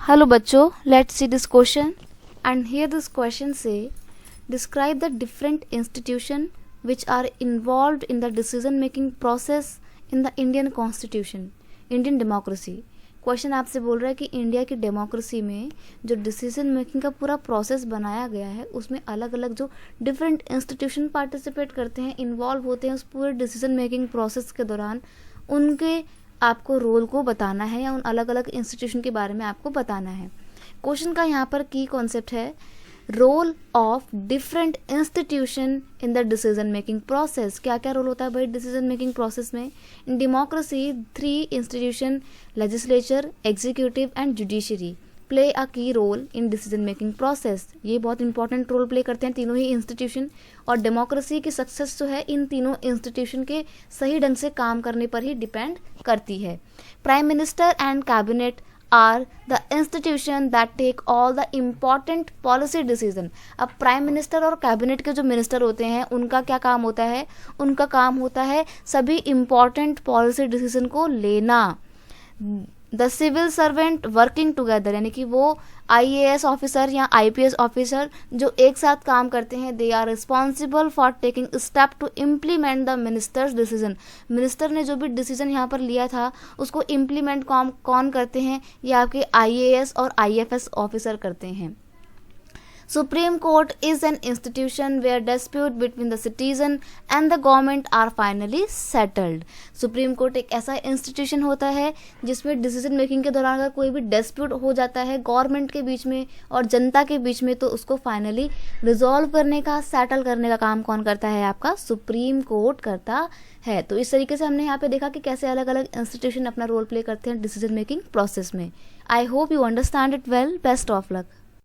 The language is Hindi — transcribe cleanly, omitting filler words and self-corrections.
Hello बच्चों, let's see this question. And here this question say, describe the different institution which are involved in the decision making process in the Indian Constitution, Indian democracy. Question आपसे बोल रहा है कि इंडिया की डेमोक्रेसी में जो डिसीजन मेकिंग का पूरा प्रोसेस बनाया गया है उसमें अलग अलग जो डिफरेंट इंस्टीट्यूशन पार्टिसिपेट करते हैं, इन्वॉल्व होते हैं उस पूरे डिसीजन मेकिंग प्रोसेस के दौरान, उनके आपको रोल को बताना है या उन अलग अलग इंस्टीट्यूशन के बारे में आपको बताना है. क्वेश्चन का यहाँ पर की कॉन्सेप्ट है role of different institution in the decision making process. क्या क्या रोल होता है भाई डिसीजन मेकिंग प्रोसेस में? In democracy 3 institution, legislature, executive and judiciary play a key role in decision making process. ये बहुत इंपॉर्टेंट रोल प्ले करते हैं तीनों ही इंस्टीट्यूशन, और डेमोक्रेसी की सक्सेस जो है इन तीनों इंस्टीट्यूशन के सही ढंग से काम करने पर ही डिपेंड करती है. Prime minister and cabinet are the institution that take all the important policy decision. अब प्राइम मिनिस्टर और कैबिनेट के जो मिनिस्टर होते हैं उनका क्या काम होता है? उनका काम होता है सभी इम्पॉर्टेंट पॉलिसी डिसीजन को लेना. The civil servant working together, यानी कि वो IAS ऑफिसर या IPS ऑफिसर जो एक साथ काम करते हैं, they are responsible for taking step to implement the minister's decision. Minister ने जो भी डिसीजन यहाँ पर लिया था उसको इम्प्लीमेंट कौन करते हैं? ये आपके IAS और IFS ऑफिसर करते हैं. Supreme Court is an institution where dispute between the citizen and the government are finally settled. Supreme Court एक ऐसा इंस्टीट्यूशन होता है जिसमें डिसीजन मेकिंग के दौरान अगर कोई भी डिस्प्यूट हो जाता है गवर्नमेंट के बीच में और जनता के बीच में, तो उसको फाइनली रिजॉल्व करने का, सेटल करने का काम कौन करता है? आपका सुप्रीम कोर्ट करता है. तो इस तरीके से हमने यहाँ पे देखा कि कैसे अलग अलग इंस्टीट्यूशन अपना रोल प्ले करते हैं डिसीजन मेकिंग प्रोसेस में. I hope you understand it well. Best of luck.